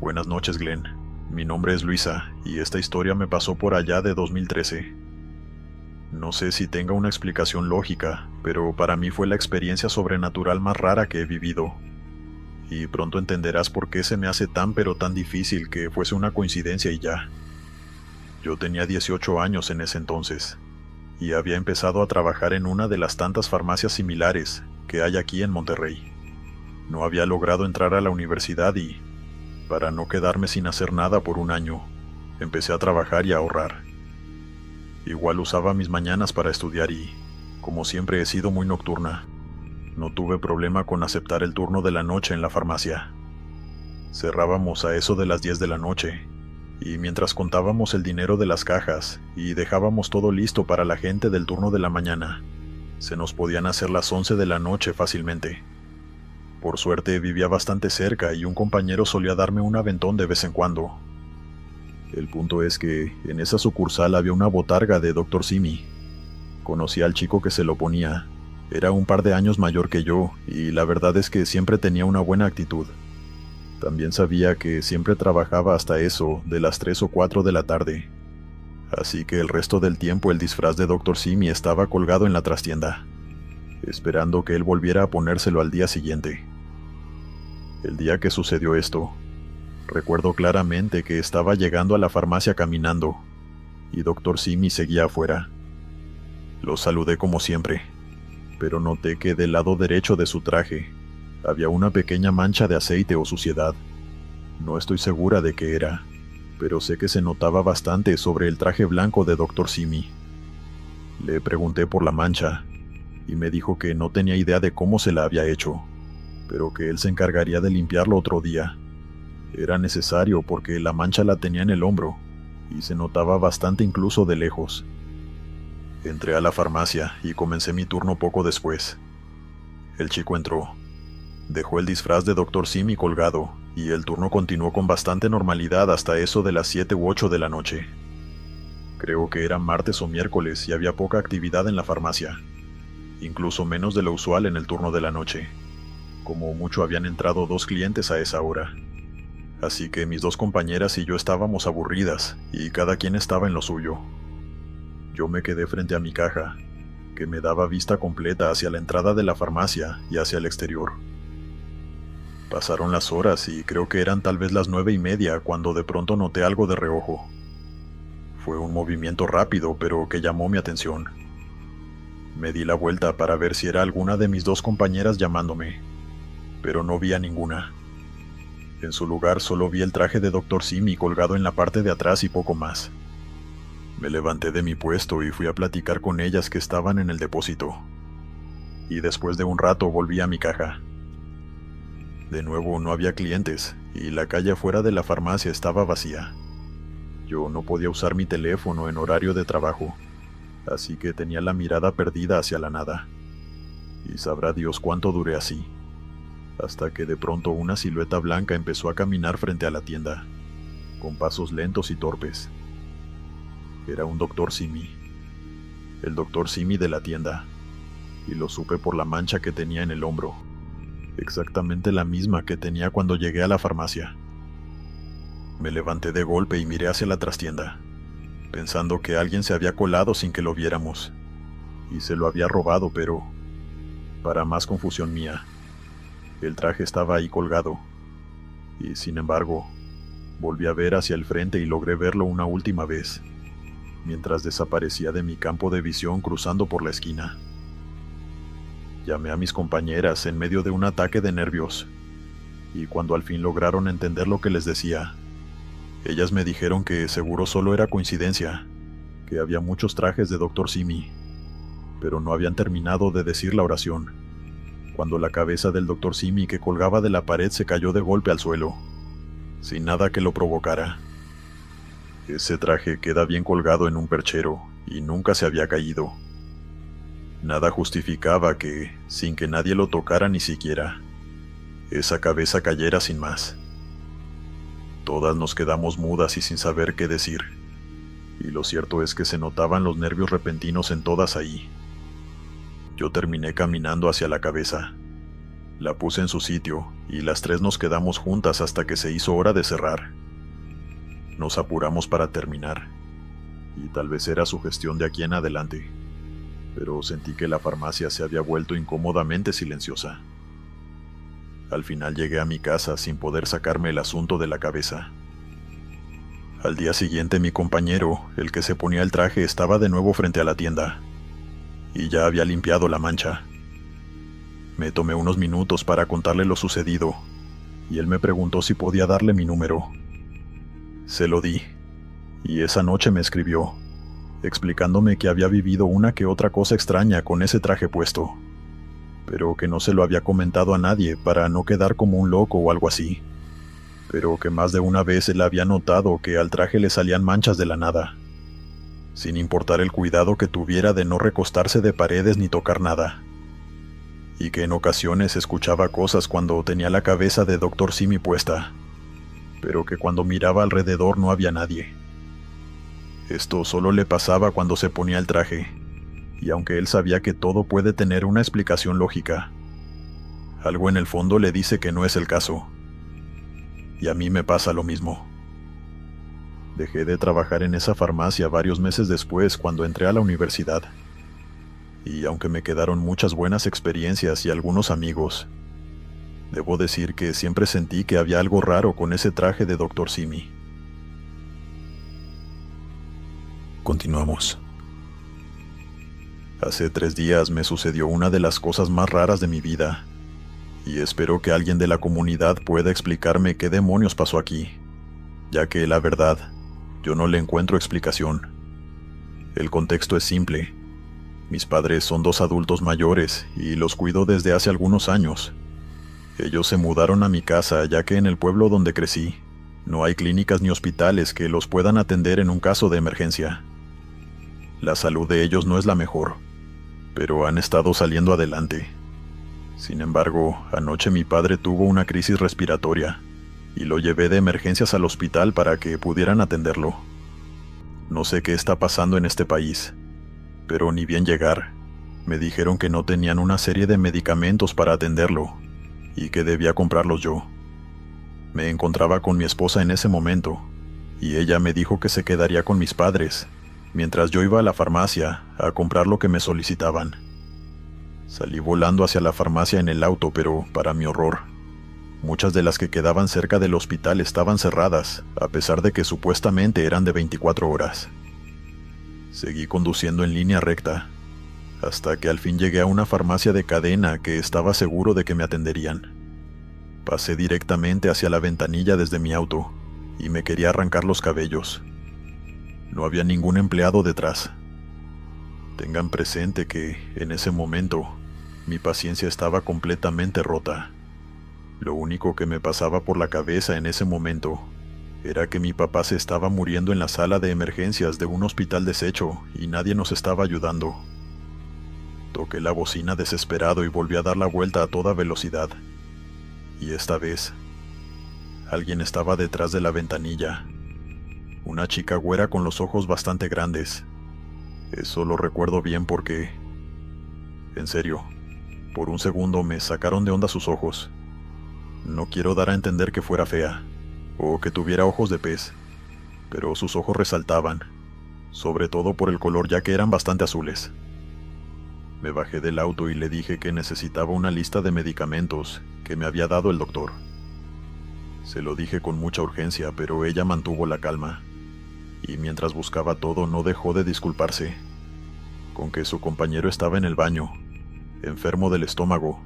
Buenas noches, Glenn. Mi nombre es Luisa, y esta historia me pasó por allá de 2013. No sé si tenga una explicación lógica, pero para mí fue la experiencia sobrenatural más rara que he vivido. Y pronto entenderás por qué se me hace tan pero tan difícil que fuese una coincidencia y ya. Yo tenía 18 años en ese entonces, y había empezado a trabajar en una de las tantas farmacias similares que hay aquí en Monterrey. No había logrado entrar a la universidad y, para no quedarme sin hacer nada por un año, empecé a trabajar y a ahorrar. Igual usaba mis mañanas para estudiar y, como siempre he sido muy nocturna, no tuve problema con aceptar el turno de la noche en la farmacia. Cerrábamos a eso de las 10 de la noche, y mientras contábamos el dinero de las cajas y dejábamos todo listo para la gente del turno de la mañana, se nos podían hacer las 11 de la noche fácilmente. Por suerte vivía bastante cerca y un compañero solía darme un aventón de vez en cuando. El punto es que en esa sucursal había una botarga de Dr. Simi. Conocí al chico que se lo ponía. Era un par de años mayor que yo, y la verdad es que siempre tenía una buena actitud. También sabía que siempre trabajaba hasta eso, de las 3 o 4 de la tarde. Así que el resto del tiempo el disfraz de Dr. Simi estaba colgado en la trastienda, esperando que él volviera a ponérselo al día siguiente. El día que sucedió esto, recuerdo claramente que estaba llegando a la farmacia caminando, y Dr. Simi seguía afuera. Lo saludé como siempre, pero noté que del lado derecho de su traje había una pequeña mancha de aceite o suciedad. No estoy segura de qué era, pero sé que se notaba bastante sobre el traje blanco de Dr. Simi. Le pregunté por la mancha, y me dijo que no tenía idea de cómo se la había hecho, pero que él se encargaría de limpiarlo otro día. Era necesario porque la mancha la tenía en el hombro, y se notaba bastante incluso de lejos. Entré a la farmacia y comencé mi turno poco después. El chico entró. Dejó el disfraz de Dr. Simi colgado, y el turno continuó con bastante normalidad hasta eso de las 7 u 8 de la noche. Creo que era martes o miércoles y había poca actividad en la farmacia, incluso menos de lo usual en el turno de la noche. Como mucho habían entrado 2 clientes a esa hora. Así que mis 2 compañeras y yo estábamos aburridas, y cada quien estaba en lo suyo. Yo me quedé frente a mi caja, que me daba vista completa hacia la entrada de la farmacia y hacia el exterior. Pasaron las horas y creo que eran tal vez las 9:30 cuando de pronto noté algo de reojo. Fue un movimiento rápido, pero que llamó mi atención. Me di la vuelta para ver si era alguna de mis 2 compañeras llamándome, pero no vi a ninguna. En su lugar solo vi el traje de Dr. Simi colgado en la parte de atrás y poco más. Me levanté de mi puesto y fui a platicar con ellas que estaban en el depósito. Y después de un rato volví a mi caja. De nuevo no había clientes, y la calle afuera de la farmacia estaba vacía. Yo no podía usar mi teléfono en horario de trabajo, así que tenía la mirada perdida hacia la nada. Y sabrá Dios cuánto duré así, hasta que de pronto una silueta blanca empezó a caminar frente a la tienda, con pasos lentos y torpes. Era un Dr. Simi, el Dr. Simi de la tienda, y lo supe por la mancha que tenía en el hombro. Exactamente la misma que tenía cuando llegué a la farmacia. Me levanté de golpe y miré hacia la trastienda, pensando que alguien se había colado sin que lo viéramos, y se lo había robado, pero, para más confusión mía, el traje estaba ahí colgado, y sin embargo, volví a ver hacia el frente y logré verlo una última vez, mientras desaparecía de mi campo de visión cruzando por la esquina. Llamé a mis compañeras en medio de un ataque de nervios, y cuando al fin lograron entender lo que les decía, ellas me dijeron que seguro solo era coincidencia, que había muchos trajes de Dr. Simi, pero no habían terminado de decir la oración, cuando la cabeza del Dr. Simi que colgaba de la pared se cayó de golpe al suelo, sin nada que lo provocara. Ese traje queda bien colgado en un perchero, y nunca se había caído. Nada justificaba que, sin que nadie lo tocara ni siquiera, esa cabeza cayera sin más. Todas nos quedamos mudas y sin saber qué decir, y lo cierto es que se notaban los nervios repentinos en todas ahí. Yo terminé caminando hacia la cabeza. La puse en su sitio y las tres nos quedamos juntas hasta que se hizo hora de cerrar. Nos apuramos para terminar, y tal vez era su gestión de aquí en adelante, pero sentí que la farmacia se había vuelto incómodamente silenciosa. Al final llegué a mi casa sin poder sacarme el asunto de la cabeza. Al día siguiente mi compañero, el que se ponía el traje, estaba de nuevo frente a la tienda, y ya había limpiado la mancha. Me tomé unos minutos para contarle lo sucedido, y él me preguntó si podía darle mi número. Se lo di, y esa noche me escribió, explicándome que había vivido una que otra cosa extraña con ese traje puesto, pero que no se lo había comentado a nadie para no quedar como un loco o algo así, pero que más de una vez él había notado que al traje le salían manchas de la nada, sin importar el cuidado que tuviera de no recostarse de paredes ni tocar nada, y que en ocasiones escuchaba cosas cuando tenía la cabeza de Dr. Simi puesta, pero que cuando miraba alrededor no había nadie. Esto solo le pasaba cuando se ponía el traje, y aunque él sabía que todo puede tener una explicación lógica, algo en el fondo le dice que no es el caso. Y a mí me pasa lo mismo. Dejé de trabajar en esa farmacia varios meses después cuando entré a la universidad. Y aunque me quedaron muchas buenas experiencias y algunos amigos, debo decir que siempre sentí que había algo raro con ese traje de Dr. Simi. Continuamos. Hace 3 días me sucedió una de las cosas más raras de mi vida, y espero que alguien de la comunidad pueda explicarme qué demonios pasó aquí, ya que la verdad, yo no le encuentro explicación. El contexto es simple. Mis padres son 2 adultos mayores y los cuido desde hace algunos años. Ellos se mudaron a mi casa ya que en el pueblo donde crecí no hay clínicas ni hospitales que los puedan atender en un caso de emergencia. La salud de ellos no es la mejor, pero han estado saliendo adelante. Sin embargo, anoche mi padre tuvo una crisis respiratoria y lo llevé de emergencias al hospital para que pudieran atenderlo. No sé qué está pasando en este país, pero ni bien llegar, me dijeron que no tenían una serie de medicamentos para atenderlo y que debía comprarlos yo. Me encontraba con mi esposa en ese momento, y ella me dijo que se quedaría con mis padres, mientras yo iba a la farmacia a comprar lo que me solicitaban. Salí volando hacia la farmacia en el auto, pero, para mi horror, muchas de las que quedaban cerca del hospital estaban cerradas, a pesar de que supuestamente eran de 24 horas. Seguí conduciendo en línea recta, hasta que al fin llegué a una farmacia de cadena que estaba seguro de que me atenderían. Pasé directamente hacia la ventanilla desde mi auto, y me quería arrancar los cabellos. No había ningún empleado detrás. Tengan presente que, en ese momento, mi paciencia estaba completamente rota. Lo único que me pasaba por la cabeza en ese momento era que mi papá se estaba muriendo en la sala de emergencias de un hospital deshecho y nadie nos estaba ayudando. Toqué la bocina desesperado y volví a dar la vuelta a toda velocidad. Y esta vez, alguien estaba detrás de la ventanilla. Una chica güera con los ojos bastante grandes. Eso lo recuerdo bien porque, en serio, por un segundo me sacaron de onda sus ojos. No quiero dar a entender que fuera fea, o que tuviera ojos de pez, pero sus ojos resaltaban, sobre todo por el color ya que eran bastante azules. Me bajé del auto y le dije que necesitaba una lista de medicamentos que me había dado el doctor. Se lo dije con mucha urgencia, pero ella mantuvo la calma, y mientras buscaba todo no dejó de disculparse, con que su compañero estaba en el baño, enfermo del estómago,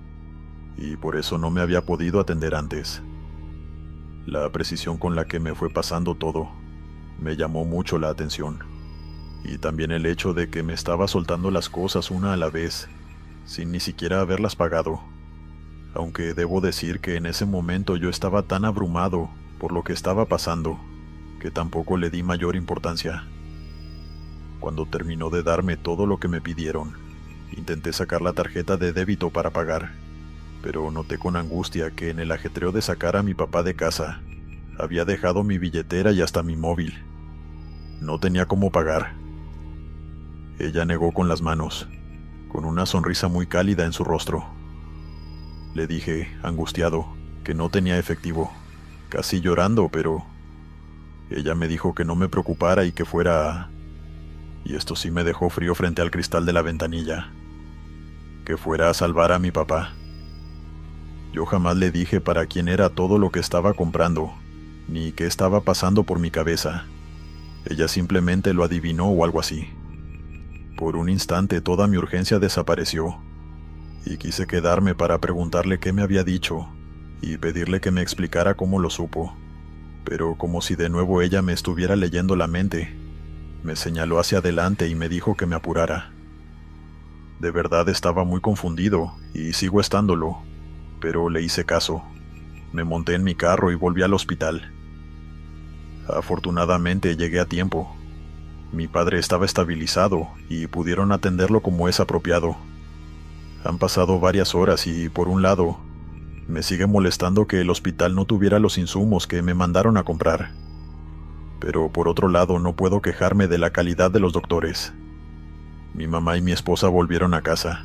y por eso no me había podido atender antes. La precisión con la que me fue pasando todo me llamó mucho la atención, y también el hecho de que me estaba soltando las cosas una a la vez, sin ni siquiera haberlas pagado, aunque debo decir que en ese momento yo estaba tan abrumado por lo que estaba pasando, que tampoco le di mayor importancia. Cuando terminó de darme todo lo que me pidieron, intenté sacar la tarjeta de débito para pagar, pero noté con angustia que en el ajetreo de sacar a mi papá de casa, había dejado mi billetera y hasta mi móvil. No tenía cómo pagar. Ella negó con las manos, con una sonrisa muy cálida en su rostro. le dije, angustiado, que no tenía efectivo, casi llorando, pero ella me dijo que no me preocupara y que fuera... Y esto sí me dejó frío frente al cristal de la ventanilla. Que fuera a salvar a mi papá. Yo jamás le dije para quién era todo lo que estaba comprando, ni qué estaba pasando por mi cabeza. Ella simplemente lo adivinó o algo así. Por un instante toda mi urgencia desapareció, y quise quedarme para preguntarle qué me había dicho, y pedirle que me explicara cómo lo supo. Pero como si de nuevo ella me estuviera leyendo la mente, me señaló hacia adelante y me dijo que me apurara. De verdad estaba muy confundido, y sigo estándolo, pero le hice caso. Me monté en mi carro y volví al hospital. Afortunadamente llegué a tiempo. Mi padre estaba estabilizado y pudieron atenderlo como es apropiado. Han pasado varias horas y, por un lado, me sigue molestando que el hospital no tuviera los insumos que me mandaron a comprar. Pero por otro lado no puedo quejarme de la calidad de los doctores. Mi mamá y mi esposa volvieron a casa,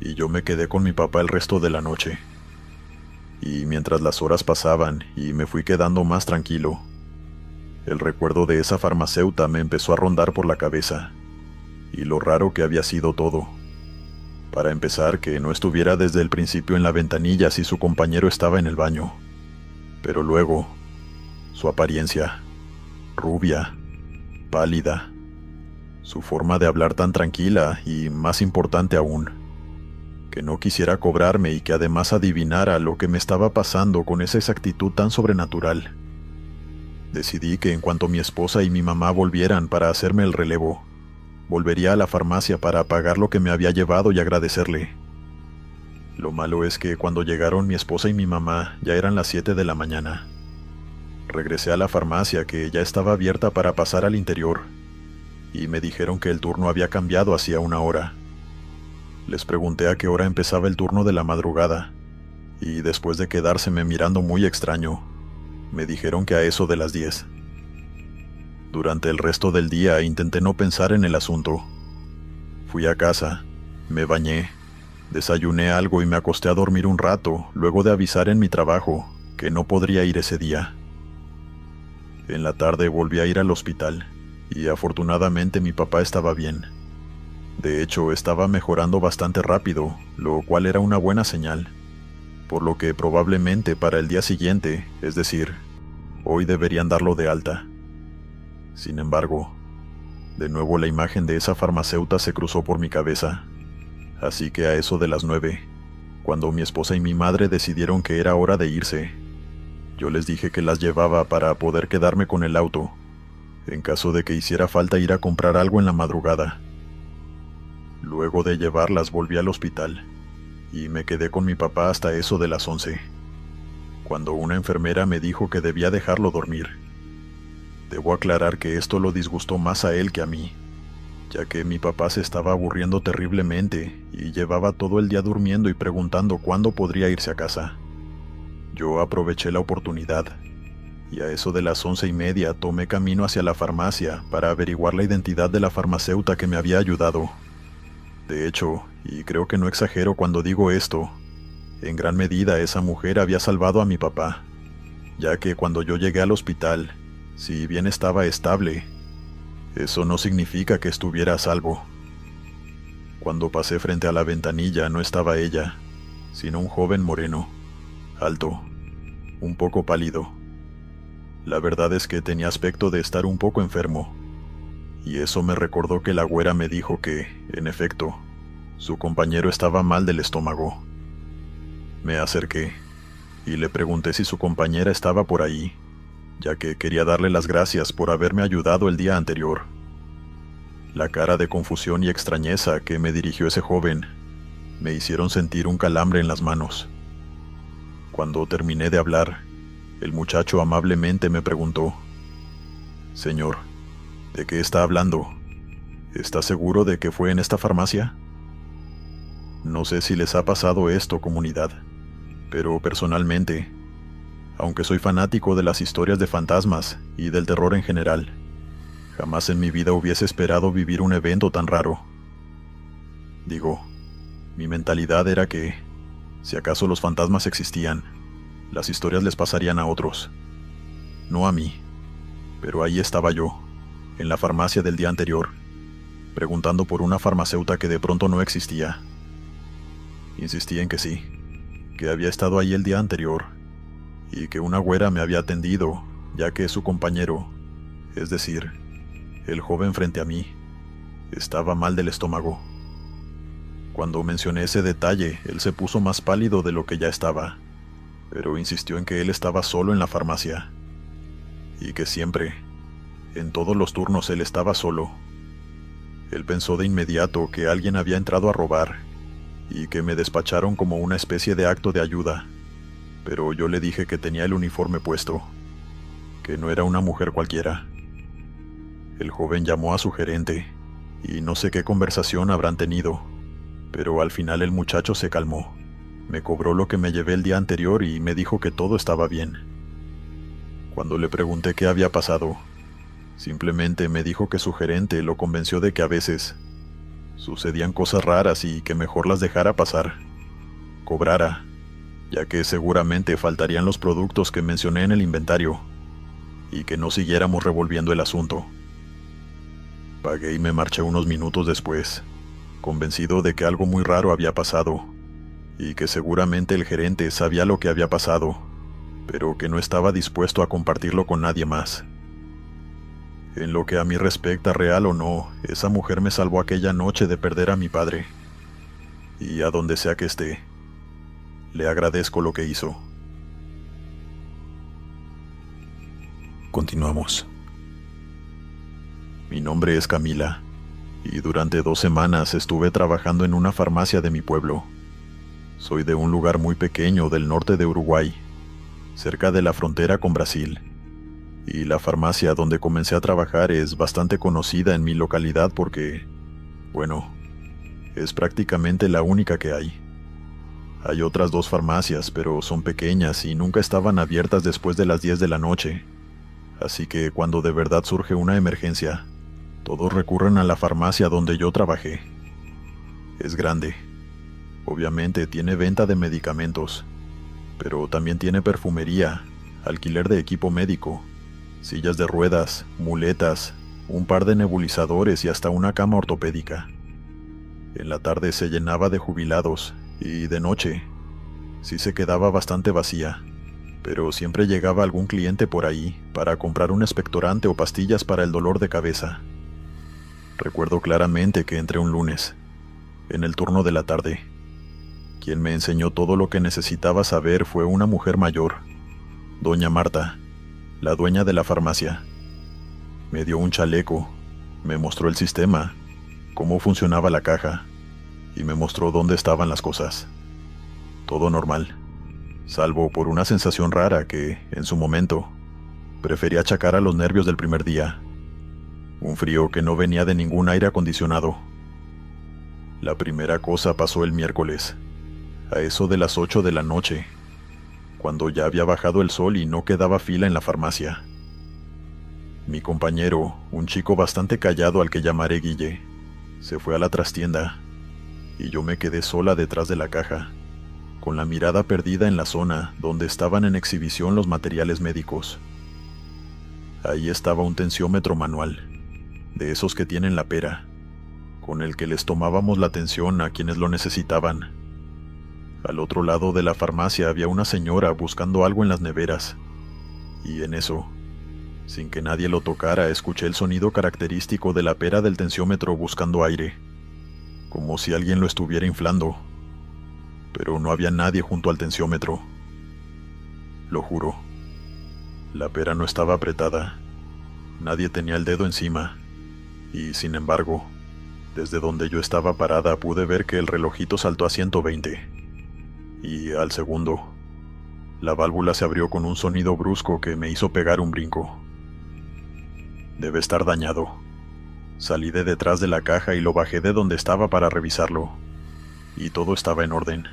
y yo me quedé con mi papá el resto de la noche. Y mientras las horas pasaban y me fui quedando más tranquilo, el recuerdo de esa farmacéutica me empezó a rondar por la cabeza, y lo raro que había sido todo. Para empezar, que no estuviera desde el principio en la ventanilla si su compañero estaba en el baño. Pero luego, su apariencia, rubia, pálida, su forma de hablar tan tranquila y, más importante aún, que no quisiera cobrarme y que además adivinara lo que me estaba pasando con esa exactitud tan sobrenatural. Decidí que en cuanto mi esposa y mi mamá volvieran para hacerme el relevo, volvería a la farmacia para pagar lo que me había llevado y agradecerle. Lo malo es que cuando llegaron mi esposa y mi mamá ya eran las 7 de la mañana. Regresé a la farmacia, que ya estaba abierta, para pasar al interior, y me dijeron que el turno había cambiado hacía una hora. Les pregunté a qué hora empezaba el turno de la madrugada, y después de quedárseme mirando muy extraño, me dijeron que a eso de las 10. Durante el resto del día intenté no pensar en el asunto. Fui a casa, me bañé, desayuné algo y me acosté a dormir un rato, luego de avisar en mi trabajo que no podría ir ese día. En la tarde volví a ir al hospital, y afortunadamente mi papá estaba bien. De hecho, estaba mejorando bastante rápido, lo cual era una buena señal, por lo que probablemente para el día siguiente, es decir, hoy, deberían darlo de alta. Sin embargo, de nuevo la imagen de esa farmacéutica se cruzó por mi cabeza, así que a eso de las 9, cuando mi esposa y mi madre decidieron que era hora de irse, yo les dije que las llevaba para poder quedarme con el auto, en caso de que hiciera falta ir a comprar algo en la madrugada. Luego de llevarlas volví al hospital, y me quedé con mi papá hasta eso de las 11, cuando una enfermera me dijo que debía dejarlo dormir. Debo aclarar que esto lo disgustó más a él que a mí, ya que mi papá se estaba aburriendo terriblemente y llevaba todo el día durmiendo y preguntando cuándo podría irse a casa. Yo aproveché la oportunidad, y a eso de las 11:30 tomé camino hacia la farmacia para averiguar la identidad de la farmacéutica que me había ayudado. De hecho, y creo que no exagero cuando digo esto, en gran medida esa mujer había salvado a mi papá, ya que cuando yo llegué al hospital, si bien estaba estable, eso no significa que estuviera a salvo. Cuando pasé frente a la ventanilla no estaba ella, sino un joven moreno, alto, un poco pálido. La verdad es que tenía aspecto de estar un poco enfermo, y eso me recordó que la güera me dijo que, en efecto, su compañero estaba mal del estómago. Me acerqué, y le pregunté si su compañera estaba por ahí, ya que quería darle las gracias por haberme ayudado el día anterior. La cara de confusión y extrañeza que me dirigió ese joven me hicieron sentir un calambre en las manos. Cuando terminé de hablar, el muchacho amablemente me preguntó: «Señor, ¿de qué está hablando? ¿Está seguro de que fue en esta farmacia?» No sé si les ha pasado esto, comunidad, pero personalmente, aunque soy fanático de las historias de fantasmas y del terror en general, jamás en mi vida hubiese esperado vivir un evento tan raro. Digo, mi mentalidad era que, Si acaso los fantasmas existían, las historias les pasarían a otros. No a mí. Pero ahí estaba yo, en la farmacia del día anterior, preguntando por una farmacéutica que de pronto no existía. Insistí en que sí, que había estado ahí el día anterior, y que una güera me había atendido, ya que su compañero, es decir, el joven frente a mí, estaba mal del estómago. Cuando mencioné ese detalle, él se puso más pálido de lo que ya estaba, pero insistió en que él estaba solo en la farmacia, y que siempre, en todos los turnos, él estaba solo. Él pensó de inmediato que alguien había entrado a robar, y que me despacharon como una especie de acto de ayuda, pero yo le dije que tenía el uniforme puesto, que no era una mujer cualquiera. El joven llamó a su gerente, y no sé qué conversación habrán tenido, pero al final el muchacho se calmó, me cobró lo que me llevé el día anterior y me dijo que todo estaba bien. Cuando le pregunté qué había pasado, simplemente me dijo que su gerente lo convenció de que a veces sucedían cosas raras y que mejor las dejara pasar, cobrara, ya que seguramente faltarían los productos que mencioné en el inventario, y que no siguiéramos revolviendo el asunto. Pagué y me marché unos minutos después, convencido de que algo muy raro había pasado, y que seguramente el gerente sabía lo que había pasado, pero que no estaba dispuesto a compartirlo con nadie más. En lo que a mí respecta, real o no, esa mujer me salvó aquella noche de perder a mi padre, y a donde sea que esté, le agradezco lo que hizo. Continuamos. Mi nombre es Camila, y durante 2 semanas estuve trabajando en una farmacia de mi pueblo. Soy de un lugar muy pequeño del norte de Uruguay, cerca de la frontera con Brasil, y la farmacia donde comencé a trabajar es bastante conocida en mi localidad porque, bueno, es prácticamente la única que hay. Hay otras 2 farmacias, pero son pequeñas y nunca estaban abiertas después de las 10 de la noche, así que cuando de verdad surge una emergencia, todos recurren a la farmacia donde yo trabajé. Es grande. Obviamente tiene venta de medicamentos, pero también tiene perfumería, alquiler de equipo médico, sillas de ruedas, muletas, un par de nebulizadores y hasta una cama ortopédica. En la tarde se llenaba de jubilados y de noche sí se quedaba bastante vacía, pero siempre llegaba algún cliente por ahí para comprar un expectorante o pastillas para el dolor de cabeza. Recuerdo claramente que entré un lunes, en el turno de la tarde. Quien me enseñó todo lo que necesitaba saber fue una mujer mayor, doña Marta, la dueña de la farmacia. Me dio un chaleco, me mostró el sistema, cómo funcionaba la caja, y me mostró dónde estaban las cosas. Todo normal, salvo por una sensación rara que, en su momento, preferí achacar a los nervios del primer día. Un frío que no venía de ningún aire acondicionado. La primera cosa pasó el miércoles, a eso de las 8 de la noche, cuando ya había bajado el sol y no quedaba fila en la farmacia. Mi compañero, un chico bastante callado al que llamaré Guille, se fue a la trastienda, y yo me quedé sola detrás de la caja, con la mirada perdida en la zona donde estaban en exhibición los materiales médicos. Ahí estaba un tensiómetro manual, de esos que tienen la pera, con el que les tomábamos la tensión a quienes lo necesitaban. Al otro lado de la farmacia había una señora buscando algo en las neveras, y en eso, sin que nadie lo tocara, escuché el sonido característico de la pera del tensiómetro buscando aire, como si alguien lo estuviera inflando, pero no había nadie junto al tensiómetro. Lo juro, la pera no estaba apretada, nadie tenía el dedo encima, y sin embargo, desde donde yo estaba parada pude ver que el relojito saltó a 120, y al segundo, la válvula se abrió con un sonido brusco que me hizo pegar un brinco. Debe estar dañado. Salí de detrás de la caja y lo bajé de donde estaba para revisarlo, y todo estaba en orden.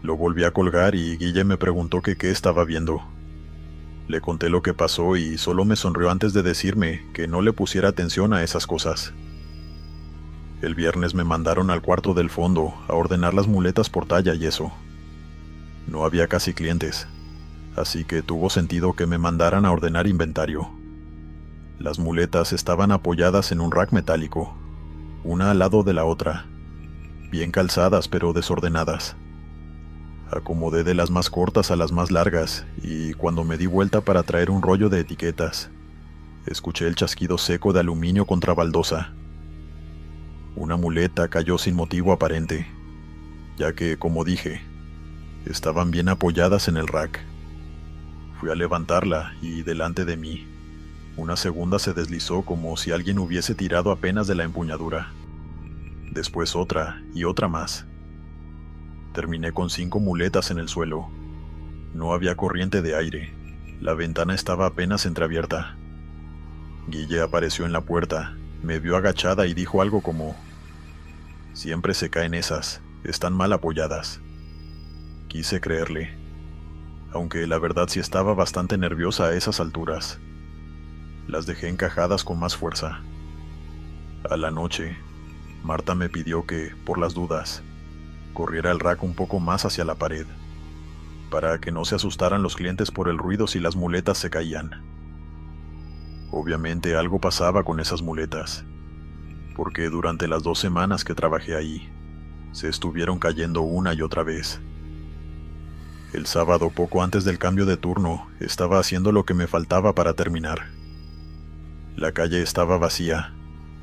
Lo volví a colgar y Guille me preguntó que qué estaba viendo. Le conté lo que pasó y solo me sonrió antes de decirme que no le pusiera atención a esas cosas. El viernes me mandaron al cuarto del fondo a ordenar las muletas por talla y eso. No había casi clientes, así que tuvo sentido que me mandaran a ordenar inventario. Las muletas estaban apoyadas en un rack metálico, una al lado de la otra, bien calzadas pero desordenadas. Acomodé de las más cortas a las más largas y cuando me di vuelta para traer un rollo de etiquetas, escuché el chasquido seco de aluminio contra baldosa. Una muleta cayó sin motivo aparente, ya que, como dije, estaban bien apoyadas en el rack. Fui a levantarla y delante de mí, una segunda se deslizó como si alguien hubiese tirado apenas de la empuñadura. Después otra y otra más. Terminé con 5 muletas en el suelo. No había corriente de aire. La ventana estaba apenas entreabierta. Guille apareció en la puerta, me vio agachada y dijo algo como: «Siempre se caen esas, están mal apoyadas». Quise creerle, aunque la verdad sí estaba bastante nerviosa a esas alturas. Las dejé encajadas con más fuerza. A la noche, Marta me pidió que, por las dudas, corriera el rack un poco más hacia la pared, para que no se asustaran los clientes por el ruido si las muletas se caían. Obviamente algo pasaba con esas muletas, porque durante las 2 semanas que trabajé ahí, se estuvieron cayendo una y otra vez. El sábado, poco antes del cambio de turno, estaba haciendo lo que me faltaba para terminar. La calle estaba vacía,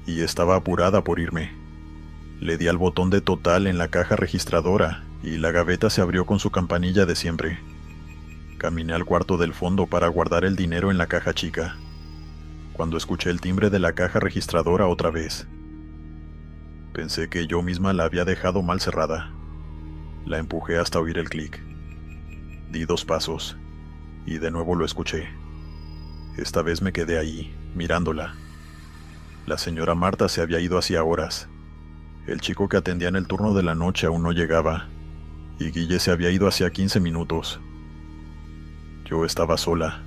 y estaba apurada por irme. Le di al botón de total en la caja registradora, y la gaveta se abrió con su campanilla de siempre. Caminé al cuarto del fondo para guardar el dinero en la caja chica, cuando escuché el timbre de la caja registradora otra vez. Pensé que yo misma la había dejado mal cerrada. La empujé hasta oír el clic. Di 2 pasos, y de nuevo lo escuché. Esta vez me quedé ahí, mirándola. La señora Marta se había ido hacía horas. El chico que atendía en el turno de la noche aún no llegaba, y Guille se había ido hacía 15 minutos. Yo estaba sola,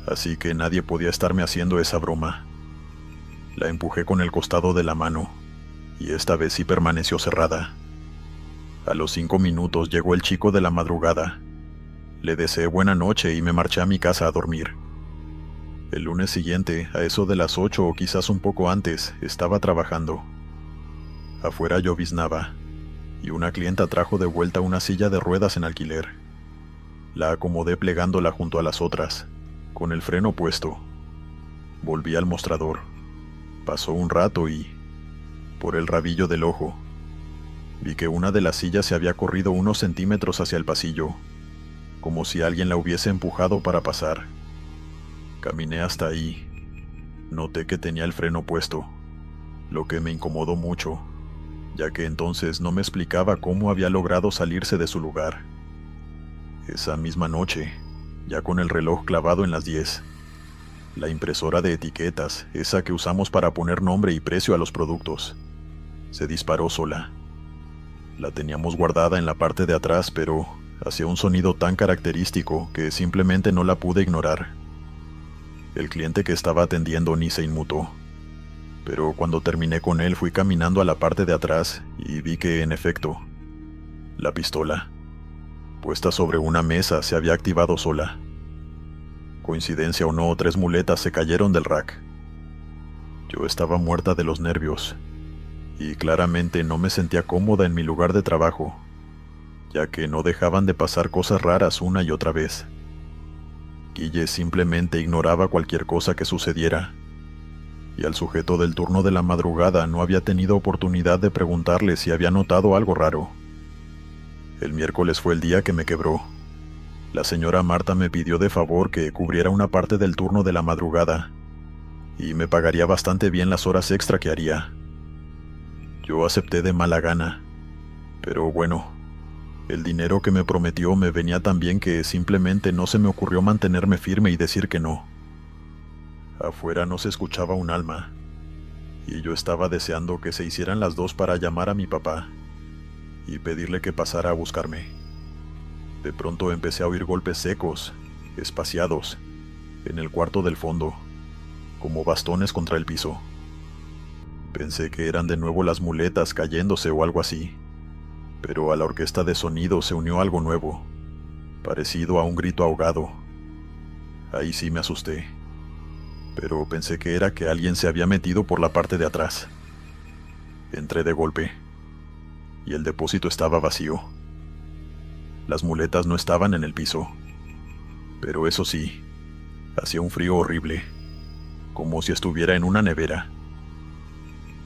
así que nadie podía estarme haciendo esa broma. La empujé con el costado de la mano, y esta vez sí permaneció cerrada. A los 5 minutos llegó el chico de la madrugada. Le deseé buena noche y me marché a mi casa a dormir. El lunes siguiente, a eso de las 8 o quizás un poco antes, estaba trabajando. Afuera lloviznaba, y una clienta trajo de vuelta una silla de ruedas en alquiler. La acomodé plegándola junto a las otras, con el freno puesto. Volví al mostrador. Pasó un rato y, por el rabillo del ojo, vi que una de las sillas se había corrido unos centímetros hacia el pasillo, como si alguien la hubiese empujado para pasar. Caminé hasta ahí. Noté que tenía el freno puesto, lo que me incomodó mucho, ya que entonces no me explicaba cómo había logrado salirse de su lugar. Esa misma noche, ya con el reloj clavado en las 10, la impresora de etiquetas, esa que usamos para poner nombre y precio a los productos, se disparó sola. La teníamos guardada en la parte de atrás, pero hacía un sonido tan característico que simplemente no la pude ignorar. El cliente que estaba atendiendo ni se inmutó, pero cuando terminé con él fui caminando a la parte de atrás y vi que, en efecto, la pistola, puesta sobre una mesa, se había activado sola. Coincidencia o no, 3 muletas se cayeron del rack. Yo estaba muerta de los nervios, y claramente no me sentía cómoda en mi lugar de trabajo, ya que no dejaban de pasar cosas raras una y otra vez. Guille simplemente ignoraba cualquier cosa que sucediera, y al sujeto del turno de la madrugada no había tenido oportunidad de preguntarle si había notado algo raro. El miércoles fue el día que me quebró. La señora Marta me pidió de favor que cubriera una parte del turno de la madrugada, y me pagaría bastante bien las horas extra que haría. Yo acepté de mala gana, pero bueno, el dinero que me prometió me venía tan bien que simplemente no se me ocurrió mantenerme firme y decir que no. Afuera no se escuchaba un alma, y yo estaba deseando que se hicieran las 2 para llamar a mi papá y pedirle que pasara a buscarme. De pronto empecé a oír golpes secos, espaciados, en el cuarto del fondo, como bastones contra el piso. Pensé que eran de nuevo las muletas cayéndose o algo así, pero a la orquesta de sonido se unió algo nuevo, parecido a un grito ahogado. Ahí sí me asusté, pero pensé que era que alguien se había metido por la parte de atrás. Entré de golpe, y el depósito estaba vacío. Las muletas no estaban en el piso, pero eso sí, hacía un frío horrible, como si estuviera en una nevera.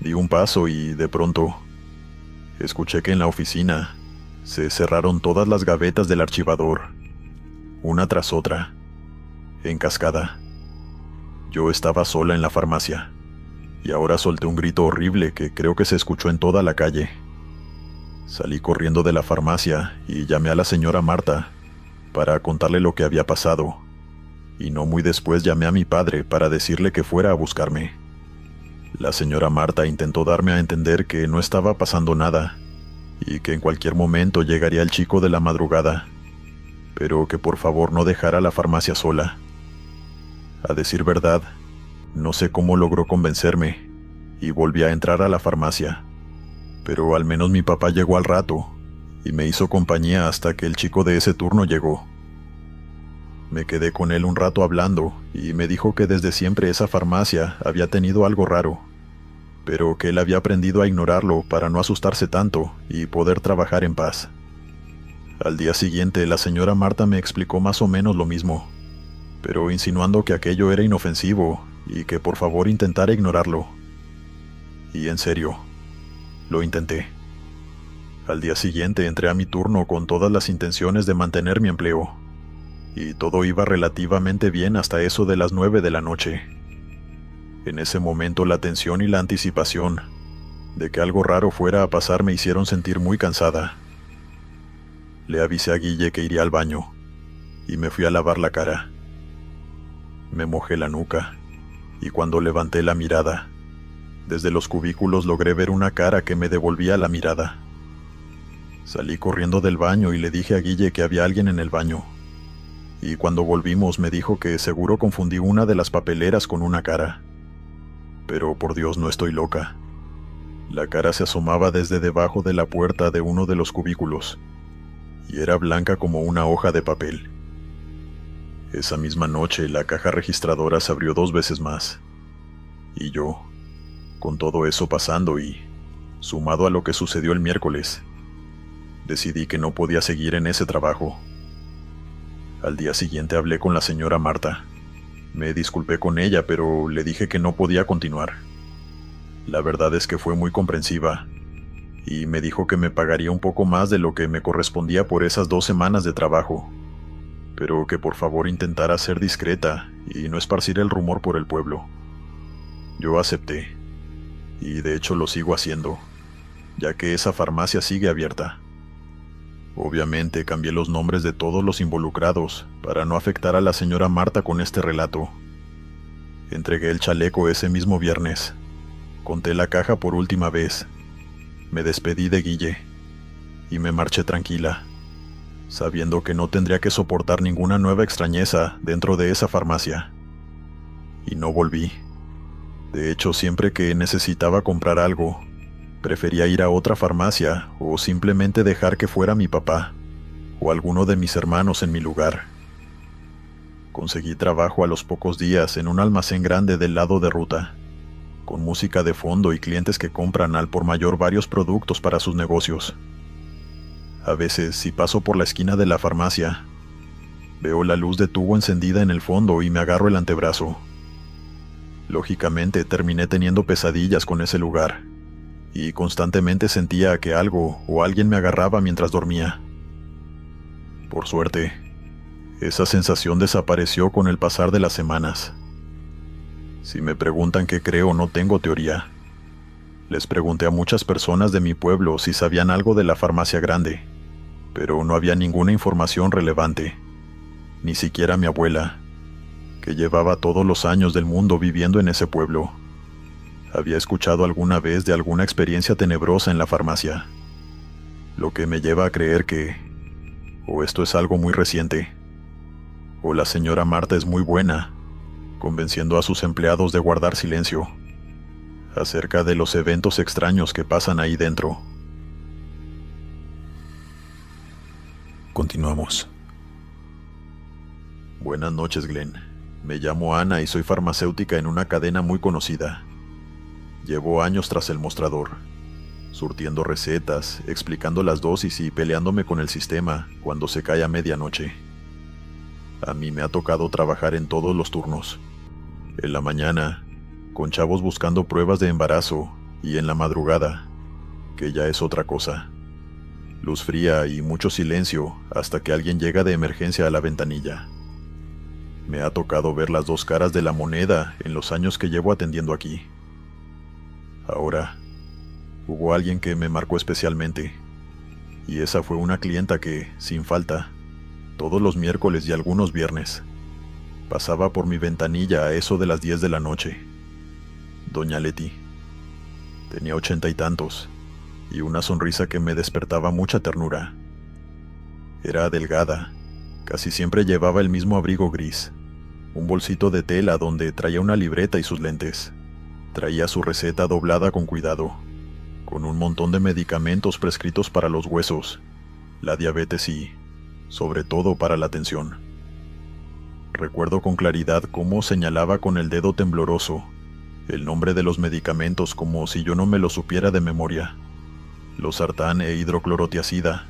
Di un paso y, de pronto, escuché que en la oficina se cerraron todas las gavetas del archivador, una tras otra, en cascada. Yo estaba sola en la farmacia, y ahora solté un grito horrible que creo que se escuchó en toda la calle. Salí corriendo de la farmacia y llamé a la señora Marta para contarle lo que había pasado, y no muy después llamé a mi padre para decirle que fuera a buscarme. La señora Marta intentó darme a entender que no estaba pasando nada, y que en cualquier momento llegaría el chico de la madrugada, pero que por favor no dejara la farmacia sola. A decir verdad, no sé cómo logró convencerme, y volví a entrar a la farmacia, pero al menos mi papá llegó al rato, y me hizo compañía hasta que el chico de ese turno llegó. Me quedé con él un rato hablando, y me dijo que desde siempre esa farmacia había tenido algo raro, pero que él había aprendido a ignorarlo para no asustarse tanto y poder trabajar en paz. Al día siguiente la señora Marta me explicó más o menos lo mismo, pero insinuando que aquello era inofensivo y que por favor intentara ignorarlo. Y en serio, lo intenté. Al día siguiente entré a mi turno con todas las intenciones de mantener mi empleo, y todo iba relativamente bien hasta eso de las 9 de la noche. En ese momento la tensión y la anticipación de que algo raro fuera a pasar me hicieron sentir muy cansada. Le avisé a Guille que iría al baño, y me fui a lavar la cara. Me mojé la nuca, y cuando levanté la mirada, desde los cubículos logré ver una cara que me devolvía la mirada. Salí corriendo del baño y le dije a Guille que había alguien en el baño, y cuando volvimos me dijo que seguro confundí una de las papeleras con una cara. Pero por Dios, no estoy loca. La cara se asomaba desde debajo de la puerta de uno de los cubículos, y era blanca como una hoja de papel. Esa misma noche la caja registradora se abrió 2 veces más, y yo, con todo eso pasando y, sumado a lo que sucedió el miércoles, decidí que no podía seguir en ese trabajo. Al día siguiente hablé con la señora Marta. Me disculpé con ella, pero le dije que no podía continuar. La verdad es que fue muy comprensiva, y me dijo que me pagaría un poco más de lo que me correspondía por esas 2 semanas de trabajo, pero que por favor intentara ser discreta y no esparcir el rumor por el pueblo. Yo acepté, y de hecho lo sigo haciendo, ya que esa farmacia sigue abierta. Obviamente cambié los nombres de todos los involucrados para no afectar a la señora Marta con este relato. Entregué el chaleco ese mismo viernes. Conté la caja por última vez. Me despedí de Guille y me marché tranquila, sabiendo que no tendría que soportar ninguna nueva extrañeza dentro de esa farmacia. Y no volví. De hecho, siempre que necesitaba comprar algo, prefería ir a otra farmacia o simplemente dejar que fuera mi papá o alguno de mis hermanos en mi lugar. Conseguí trabajo a los pocos días en un almacén grande del lado de ruta, con música de fondo y clientes que compran al por mayor varios productos para sus negocios. A veces, si paso por la esquina de la farmacia, veo la luz de tubo encendida en el fondo y me agarro el antebrazo. Lógicamente, terminé teniendo pesadillas con ese lugar, y constantemente sentía que algo o alguien me agarraba mientras dormía. Por suerte, esa sensación desapareció con el pasar de las semanas. Si me preguntan qué creo, no tengo teoría. Les pregunté a muchas personas de mi pueblo si sabían algo de la farmacia grande, pero no había ninguna información relevante, ni siquiera mi abuela, que llevaba todos los años del mundo viviendo en ese pueblo. Había escuchado alguna vez de alguna experiencia tenebrosa en la farmacia, lo que me lleva a creer que, o esto es algo muy reciente, o la señora Marta es muy buena, convenciendo a sus empleados de guardar silencio. acerca de los eventos extraños que pasan ahí dentro. Continuamos. Buenas noches, Glenn. Me llamo Ana y soy farmacéutica en una cadena muy conocida. Llevo años tras el mostrador, surtiendo recetas, explicando las dosis y peleándome con el sistema cuando se cae a medianoche. A mí me ha tocado trabajar en todos los turnos. En la mañana, con chavos buscando pruebas de embarazo, y en la madrugada, que ya es otra cosa. Luz fría y mucho silencio hasta que alguien llega de emergencia a la ventanilla. Me ha tocado ver las dos caras de la moneda en los años que llevo atendiendo aquí. Ahora, hubo alguien que me marcó especialmente, y esa fue una clienta que, sin falta, todos los miércoles y algunos viernes, pasaba por mi ventanilla a eso de las 10 de la noche. Doña Leti. Tenía 80 y tantos, y una sonrisa que me despertaba mucha ternura. Era delgada, casi siempre llevaba el mismo abrigo gris, un bolsito de tela donde traía una libreta y sus lentes. Traía su receta doblada con cuidado, con un montón de medicamentos prescritos para los huesos, la diabetes y, sobre todo, para la tensión. Recuerdo con claridad cómo señalaba con el dedo tembloroso el nombre de los medicamentos como si yo no me lo supiera de memoria. Losartán e hidroclorotiazida,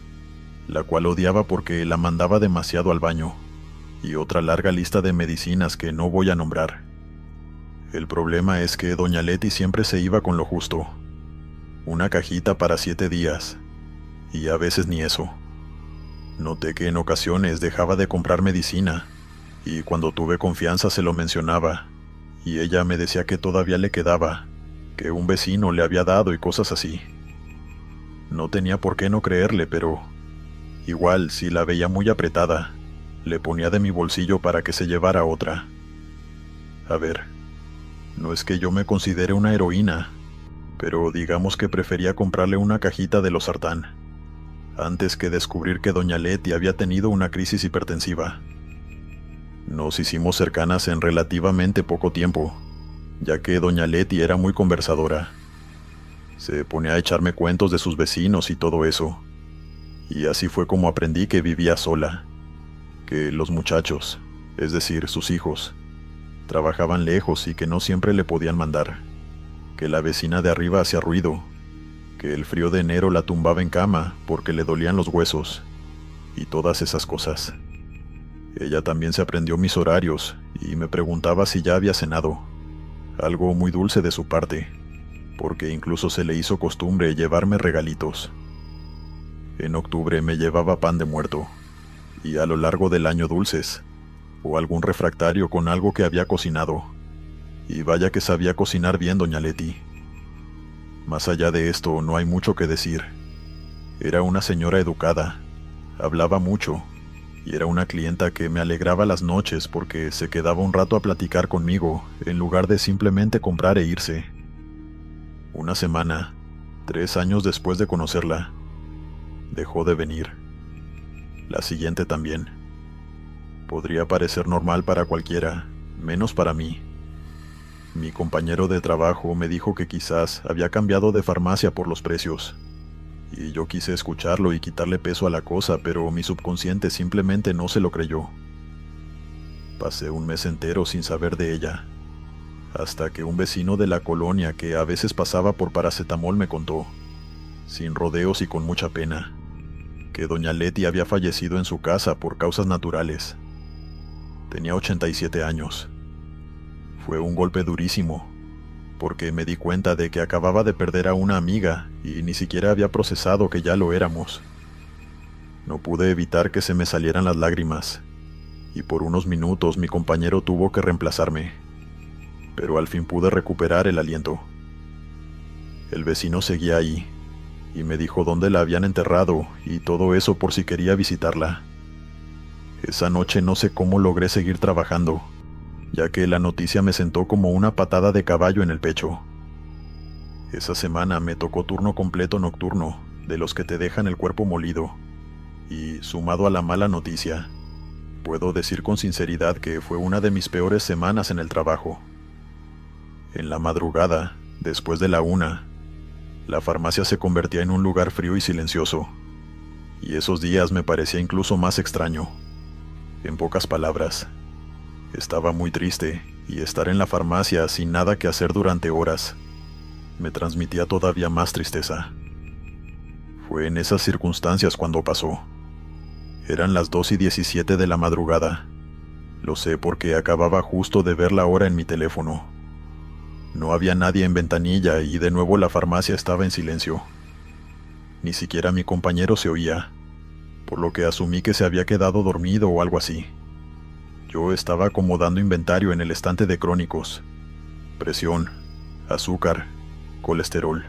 la cual odiaba porque la mandaba demasiado al baño, y otra larga lista de medicinas que no voy a nombrar. El problema es que doña Leti siempre se iba con lo justo. Una cajita para 7 días, y a veces ni eso. Noté que en ocasiones dejaba de comprar medicina, y cuando tuve confianza se lo mencionaba, y ella me decía que todavía le quedaba, que un vecino le había dado y cosas así. No tenía por qué no creerle, pero igual, si la veía muy apretada, le ponía de mi bolsillo para que se llevara otra. A ver, no es que yo me considere una heroína, pero digamos que prefería comprarle una cajita de losartán, antes que descubrir que doña Leti había tenido una crisis hipertensiva. Nos hicimos cercanas en relativamente poco tiempo, ya que doña Leti era muy conversadora. Se ponía a echarme cuentos de sus vecinos y todo eso, y así fue como aprendí que vivía sola, que los muchachos, es decir, sus hijos, trabajaban lejos y que no siempre le podían mandar, que la vecina de arriba hacía ruido, que el frío de enero la tumbaba en cama porque le dolían los huesos, y todas esas cosas. Ella también se aprendió mis horarios y me preguntaba si ya había cenado, algo muy dulce de su parte, porque incluso se le hizo costumbre llevarme regalitos. En octubre me llevaba pan de muerto, y a lo largo del año dulces, o algún refractario con algo que había cocinado, y vaya que sabía cocinar bien doña Leti. Más allá de esto no hay mucho que decir. Era una señora educada, hablaba mucho, y era una clienta que me alegraba las noches porque se quedaba un rato a platicar conmigo en lugar de simplemente comprar e irse. Una semana, 3 años después de conocerla, dejó de venir. La siguiente también. Podría parecer normal para cualquiera, menos para mí. Mi compañero de trabajo me dijo que quizás había cambiado de farmacia por los precios, y yo quise escucharlo y quitarle peso a la cosa, pero mi subconsciente simplemente no se lo creyó. Pasé un mes entero sin saber de ella, hasta que un vecino de la colonia que a veces pasaba por paracetamol me contó, sin rodeos y con mucha pena, que doña Leti había fallecido en su casa por causas naturales. Tenía 87 años. Fue un golpe durísimo, porque me di cuenta de que acababa de perder a una amiga y ni siquiera había procesado que ya lo éramos. No pude evitar que se me salieran las lágrimas, y por unos minutos mi compañero tuvo que reemplazarme, pero al fin pude recuperar el aliento. El vecino seguía ahí, y me dijo dónde la habían enterrado y todo eso por si quería visitarla. Esa noche no sé cómo logré seguir trabajando, ya que la noticia me sentó como una patada de caballo en el pecho. Esa semana me tocó turno completo nocturno, de los que te dejan el cuerpo molido, y sumado a la mala noticia, puedo decir con sinceridad que fue una de mis peores semanas en el trabajo. En la madrugada, Después de la 1, la farmacia se convertía en un lugar frío y silencioso, y esos días me parecía incluso más extraño. En pocas palabras, estaba muy triste, y estar en la farmacia sin nada que hacer durante horas me transmitía todavía más tristeza. Fue en esas circunstancias cuando pasó. Eran las 2:17 de la madrugada. Lo sé porque acababa justo de ver la hora en mi teléfono. No había nadie en ventanilla y de nuevo la farmacia estaba en silencio. Ni siquiera mi compañero se oía, por lo que asumí que se había quedado dormido o algo así. Yo estaba acomodando inventario en el estante de crónicos. Presión, azúcar, colesterol.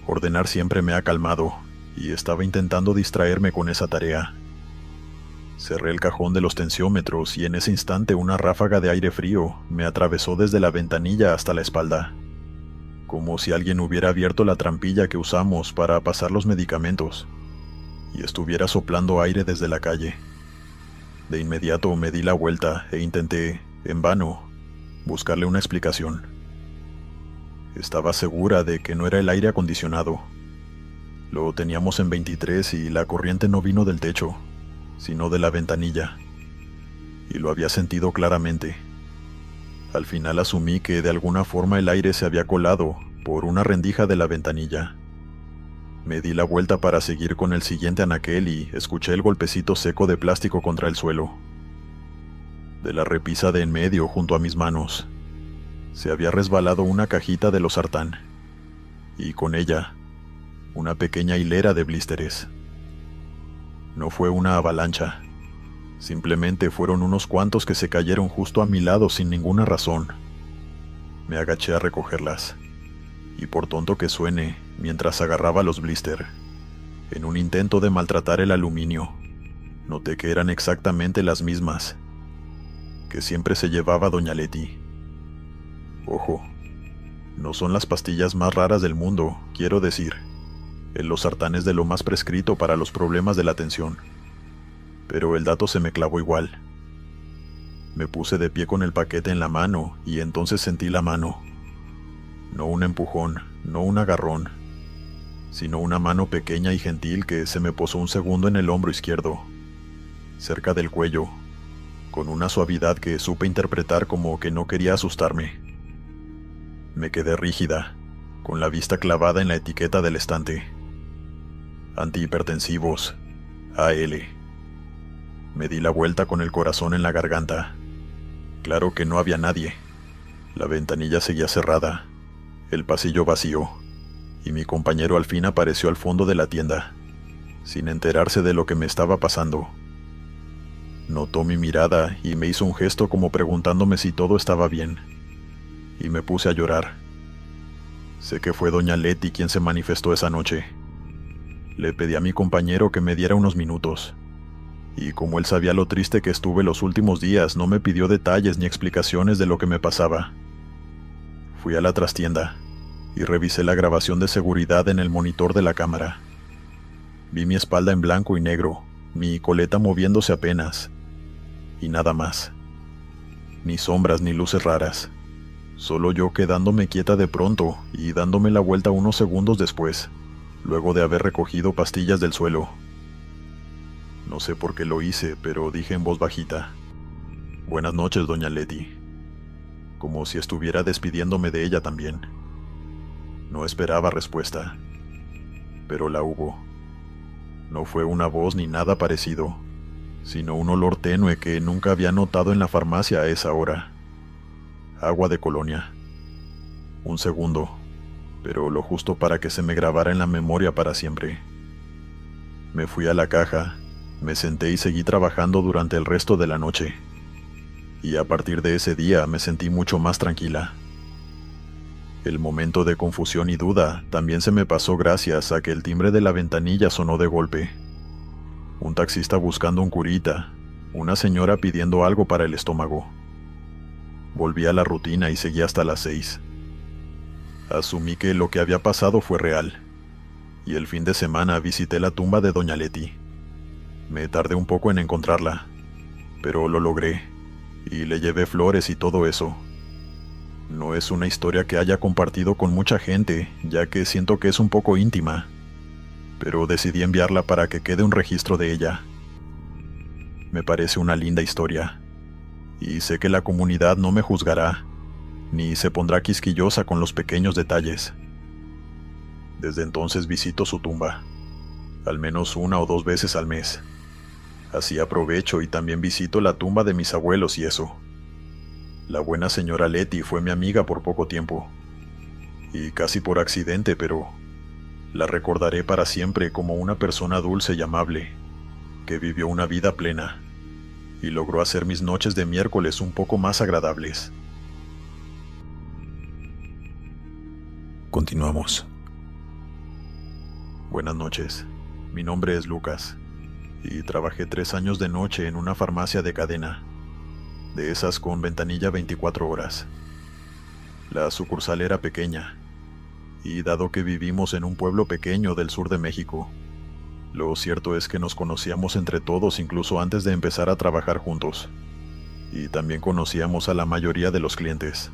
Ordenar siempre me ha calmado, y estaba intentando distraerme con esa tarea. Cerré el cajón de los tensiómetros y en ese instante una ráfaga de aire frío me atravesó desde la ventanilla hasta la espalda, como si alguien hubiera abierto la trampilla que usamos para pasar los medicamentos y estuviera soplando aire desde la calle. De inmediato me di la vuelta e intenté, en vano, buscarle una explicación. Estaba segura de que no era el aire acondicionado. Lo teníamos en 23 y la corriente no vino del techo, sino de la ventanilla, y lo había sentido claramente. Al final asumí que de alguna forma el aire se había colado por una rendija de la ventanilla. Me di la vuelta para seguir con el siguiente anaquel y escuché el golpecito seco de plástico contra el suelo. De la repisa de en medio junto a mis manos, se había resbalado una cajita de losartán, y con ella, una pequeña hilera de blísteres. No fue una avalancha, simplemente fueron unos cuantos que se cayeron justo a mi lado sin ninguna razón. Me agaché a recogerlas, y por tonto que suene, mientras agarraba los blister, en un intento de maltratar el aluminio, noté que eran exactamente las mismas que siempre se llevaba doña Leti. Ojo, no son las pastillas más raras del mundo, quiero decir. El losartán es de lo más prescrito para los problemas de la tensión. Pero el dato se me clavó igual. Me puse de pie con el paquete en la mano y entonces sentí la mano. No un empujón, no un agarrón, sino una mano pequeña y gentil que se me posó un segundo en el hombro izquierdo, cerca del cuello, con una suavidad que supe interpretar como que no quería asustarme. Me quedé rígida, con la vista clavada en la etiqueta del estante. Antihipertensivos, AL. Me di la vuelta con el corazón en la garganta. Claro que no había nadie. La ventanilla seguía cerrada, el pasillo vacío, y mi compañero al fin apareció al fondo de la tienda, sin enterarse de lo que me estaba pasando. Notó mi mirada y me hizo un gesto como preguntándome si todo estaba bien, y me puse a llorar. Sé que fue doña Leti quien se manifestó esa noche. Le pedí a mi compañero que me diera unos minutos, y como él sabía lo triste que estuve los últimos días, no me pidió detalles ni explicaciones de lo que me pasaba. Fui a la trastienda y revisé la grabación de seguridad en el monitor de la cámara. Vi mi espalda en blanco y negro, mi coleta moviéndose apenas, y nada más. Ni sombras ni luces raras, solo yo quedándome quieta de pronto y dándome la vuelta unos segundos después, luego de haber recogido pastillas del suelo. No sé por qué lo hice, pero dije en voz bajita: «Buenas noches, doña Leti», como si estuviera despidiéndome de ella también. No esperaba respuesta, pero la hubo. No fue una voz ni nada parecido, sino un olor tenue que nunca había notado en la farmacia a esa hora. Agua de colonia. Un segundo, pero lo justo para que se me grabara en la memoria para siempre. Me fui a la caja, me senté y seguí trabajando durante el resto de la noche. Y a partir de ese día me sentí mucho más tranquila. El momento de confusión y duda también se me pasó gracias a que el timbre de la ventanilla sonó de golpe. Un taxista buscando un curita, una señora pidiendo algo para el estómago. Volví a la rutina y seguí hasta las 6. Asumí que lo que había pasado fue real, y el fin de semana visité la tumba de doña Leti. Me tardé un poco en encontrarla, pero lo logré, y le llevé flores y todo eso. No es una historia que haya compartido con mucha gente, ya que siento que es un poco íntima, pero decidí enviarla para que quede un registro de ella. Me parece una linda historia, y sé que la comunidad no me juzgará, ni se pondrá quisquillosa con los pequeños detalles. Desde entonces visito su tumba, al menos 1 o 2 veces al mes. Así aprovecho y también visito la tumba de mis abuelos y eso. La buena señora Leti fue mi amiga por poco tiempo, y casi por accidente, pero la recordaré para siempre como una persona dulce y amable, que vivió una vida plena, y logró hacer mis noches de miércoles un poco más agradables. Continuamos. Buenas noches, mi nombre es Lucas, y trabajé 3 años de noche en una farmacia de cadena, de esas con ventanilla 24 horas. La sucursal era pequeña, y dado que vivimos en un pueblo pequeño del sur de México, lo cierto es que nos conocíamos entre todos incluso antes de empezar a trabajar juntos, y también conocíamos a la mayoría de los clientes.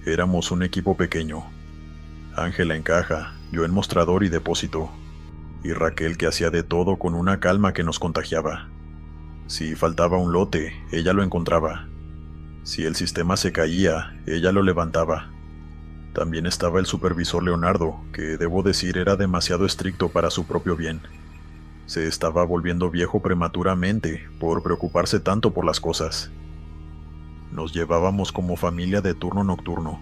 Éramos un equipo pequeño, Ángela en caja, yo en mostrador y depósito, y Raquel que hacía de todo con una calma que nos contagiaba. Si faltaba un lote, ella lo encontraba. Si el sistema se caía, ella lo levantaba. También estaba el supervisor Leonardo, que debo decir era demasiado estricto para su propio bien. Se estaba volviendo viejo prematuramente por preocuparse tanto por las cosas. Nos llevábamos como familia de turno nocturno.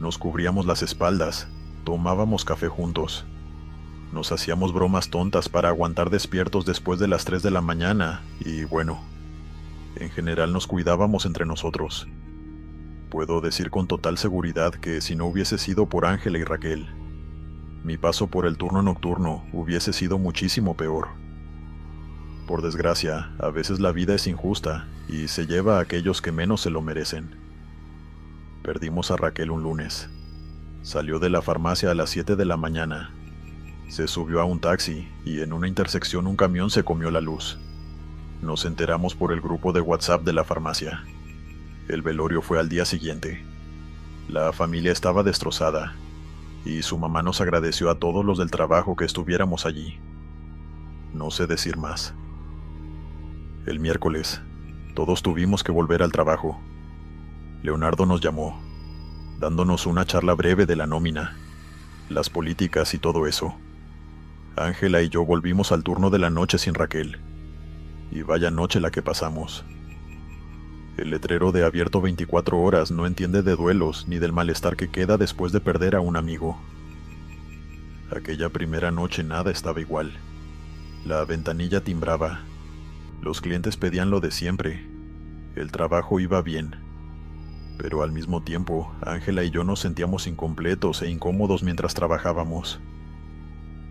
Nos cubríamos las espaldas, tomábamos café juntos. Nos hacíamos bromas tontas para aguantar despiertos después de las 3 de la mañana y bueno, en general nos cuidábamos entre nosotros. Puedo decir con total seguridad que si no hubiese sido por Ángela y Raquel, mi paso por el turno nocturno hubiese sido muchísimo peor. Por desgracia, a veces la vida es injusta y se lleva a aquellos que menos se lo merecen. Perdimos a Raquel un lunes. Salió de la farmacia a las 7 de la mañana. Se subió a un taxi y en una intersección un camión se comió la luz. Nos enteramos por el grupo de WhatsApp de la farmacia. El velorio fue al día siguiente. La familia estaba destrozada y su mamá nos agradeció a todos los del trabajo que estuviéramos allí. No sé decir más. El miércoles, todos tuvimos que volver al trabajo. Leonardo nos llamó, dándonos una charla breve de la nómina, las políticas y todo eso. Ángela y yo volvimos al turno de la noche sin Raquel. Y vaya noche la que pasamos. El letrero de abierto 24 horas no entiende de duelos ni del malestar que queda después de perder a un amigo. Aquella primera noche nada estaba igual. La ventanilla timbraba. Los clientes pedían lo de siempre. El trabajo iba bien. Pero al mismo tiempo, Ángela y yo nos sentíamos incompletos e incómodos mientras trabajábamos.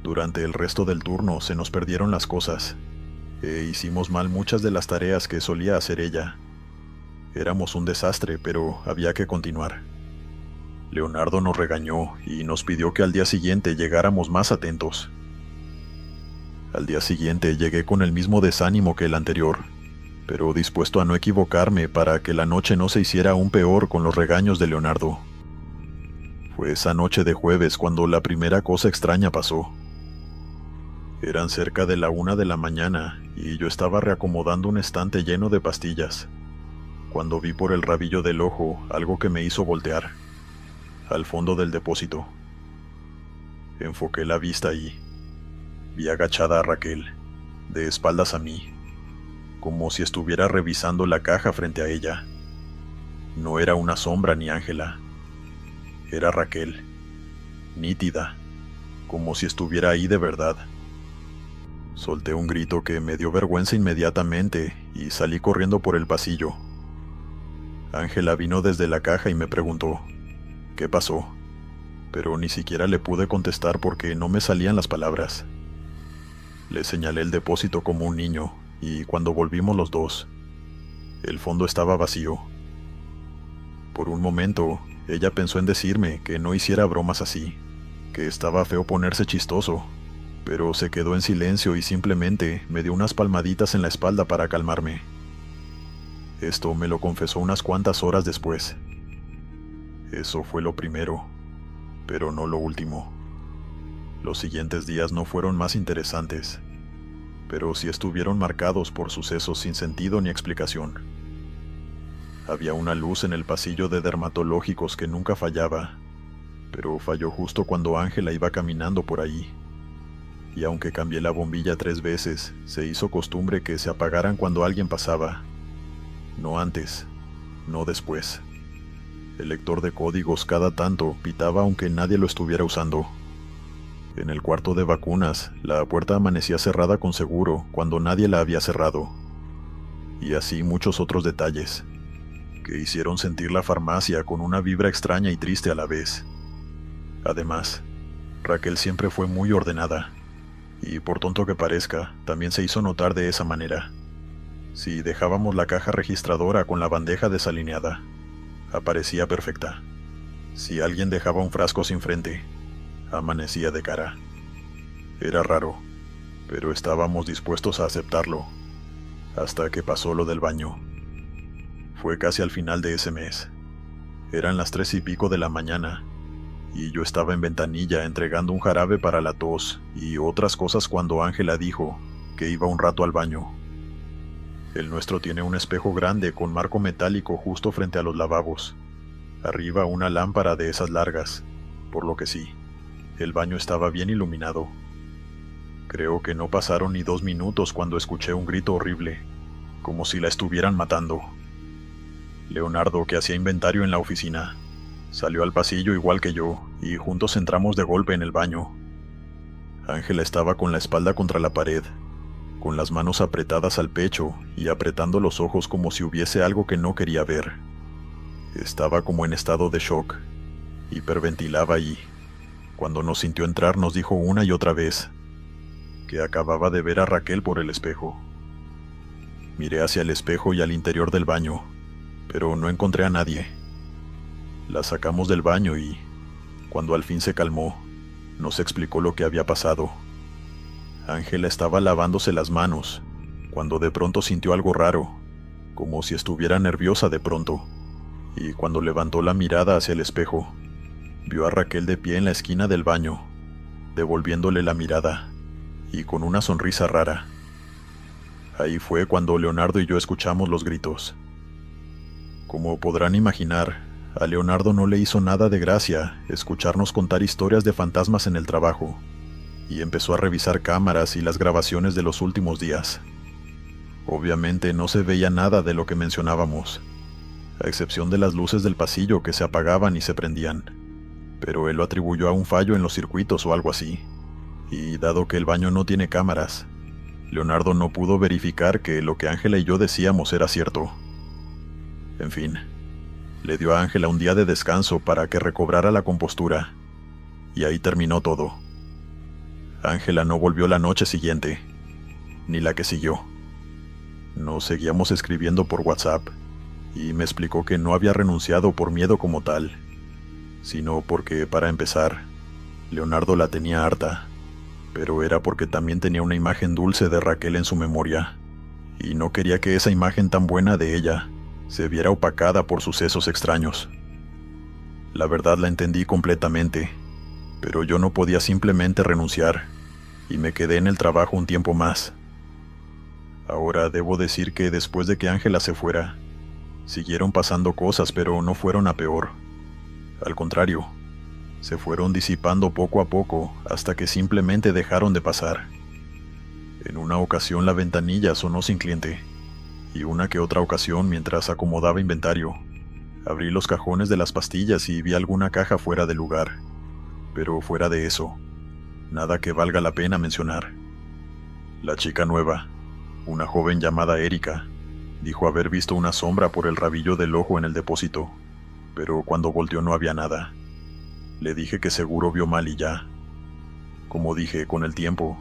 Durante el resto del turno se nos perdieron las cosas, e hicimos mal muchas de las tareas que solía hacer ella. Éramos un desastre, pero había que continuar. Leonardo nos regañó y nos pidió que al día siguiente llegáramos más atentos. Al día siguiente llegué con el mismo desánimo que el anterior, pero dispuesto a no equivocarme para que la noche no se hiciera aún peor con los regaños de Leonardo. Fue esa noche de jueves cuando la primera cosa extraña pasó. Eran cerca de la 1 de la mañana y yo estaba reacomodando un estante lleno de pastillas, cuando vi por el rabillo del ojo algo que me hizo voltear, al fondo del depósito. Enfoqué la vista y vi agachada a Raquel, de espaldas a mí, como si estuviera revisando la caja frente a ella. No era una sombra ni Ángela, era Raquel, nítida, como si estuviera ahí de verdad. Solté un grito que me dio vergüenza inmediatamente y salí corriendo por el pasillo. Ángela vino desde la caja y me preguntó, ¿qué pasó? Pero ni siquiera le pude contestar porque no me salían las palabras. Le señalé el depósito como un niño y cuando volvimos los dos, el fondo estaba vacío. Por un momento, ella pensó en decirme que no hiciera bromas así, que estaba feo ponerse chistoso, pero se quedó en silencio y simplemente me dio unas palmaditas en la espalda para calmarme. Esto me lo confesó unas cuantas horas después. Eso fue lo primero, pero no lo último. Los siguientes días no fueron más interesantes, pero sí estuvieron marcados por sucesos sin sentido ni explicación. Había una luz en el pasillo de dermatológicos que nunca fallaba, pero falló justo cuando Ángela iba caminando por ahí. Y aunque cambié la bombilla 3 veces, se hizo costumbre que se apagaran cuando alguien pasaba. No antes, no después. El lector de códigos cada tanto pitaba aunque nadie lo estuviera usando. En el cuarto de vacunas, la puerta amanecía cerrada con seguro cuando nadie la había cerrado. Y así muchos otros detalles, que hicieron sentir la farmacia con una vibra extraña y triste a la vez. Además, Raquel siempre fue muy ordenada, y por tonto que parezca, también se hizo notar de esa manera. Si dejábamos la caja registradora con la bandeja desalineada, aparecía perfecta. Si alguien dejaba un frasco sin frente, amanecía de cara. Era raro, pero estábamos dispuestos a aceptarlo, hasta que pasó lo del baño. Fue casi al final de ese mes. Eran las 3 y pico de la mañana, y yo estaba en ventanilla entregando un jarabe para la tos y otras cosas cuando Ángela dijo que iba un rato al baño. El nuestro tiene un espejo grande con marco metálico justo frente a los lavabos. Arriba una lámpara de esas largas, por lo que sí, el baño estaba bien iluminado. Creo que no pasaron ni 2 minutos cuando escuché un grito horrible, como si la estuvieran matando. Leonardo, que hacía inventario en la oficina, salió al pasillo igual que yo, y juntos entramos de golpe en el baño. Ángela estaba con la espalda contra la pared, con las manos apretadas al pecho y apretando los ojos como si hubiese algo que no quería ver. Estaba como en estado de shock, hiperventilaba y, cuando nos sintió entrar, nos dijo una y otra vez que acababa de ver a Raquel por el espejo. Miré hacia el espejo y al interior del baño, pero no encontré a nadie. La sacamos del baño y, cuando al fin se calmó, nos explicó lo que había pasado. Ángela estaba lavándose las manos, cuando de pronto sintió algo raro, como si estuviera nerviosa de pronto, y cuando levantó la mirada hacia el espejo, vio a Raquel de pie en la esquina del baño, devolviéndole la mirada, y con una sonrisa rara. Ahí fue cuando Leonardo y yo escuchamos los gritos. Como podrán imaginar, a Leonardo no le hizo nada de gracia escucharnos contar historias de fantasmas en el trabajo, y empezó a revisar cámaras y las grabaciones de los últimos días. Obviamente no se veía nada de lo que mencionábamos, a excepción de las luces del pasillo que se apagaban y se prendían, pero él lo atribuyó a un fallo en los circuitos o algo así, y dado que el baño no tiene cámaras, Leonardo no pudo verificar que lo que Ángela y yo decíamos era cierto. En fin, le dio a Ángela un día de descanso para que recobrara la compostura, y ahí terminó todo. Ángela no volvió la noche siguiente, ni la que siguió. Nos seguíamos escribiendo por WhatsApp, y me explicó que no había renunciado por miedo como tal, sino porque, para empezar, Leonardo la tenía harta, pero era porque también tenía una imagen dulce de Raquel en su memoria, y no quería que esa imagen tan buena de ella se viera opacada por sucesos extraños. La verdad la entendí completamente, pero yo no podía simplemente renunciar, y me quedé en el trabajo un tiempo más. Ahora debo decir que después de que Ángela se fuera, siguieron pasando cosas, pero no fueron a peor. Al contrario, se fueron disipando poco a poco hasta que simplemente dejaron de pasar. En una ocasión la ventanilla sonó sin cliente, y una que otra ocasión mientras acomodaba inventario, abrí los cajones de las pastillas y vi alguna caja fuera de lugar, pero fuera de eso, nada que valga la pena mencionar. La chica nueva, una joven llamada Erika, dijo haber visto una sombra por el rabillo del ojo en el depósito, pero cuando volteó no había nada. Le dije que seguro vio mal y ya. Como dije, con el tiempo,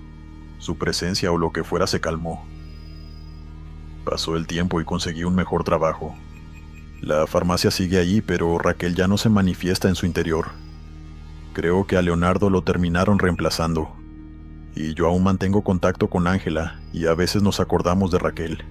su presencia o lo que fuera se calmó. Pasó el tiempo y conseguí un mejor trabajo. La farmacia sigue ahí, pero Raquel ya no se manifiesta en su interior. Creo que a Leonardo lo terminaron reemplazando, y yo aún mantengo contacto con Ángela y a veces nos acordamos de Raquel.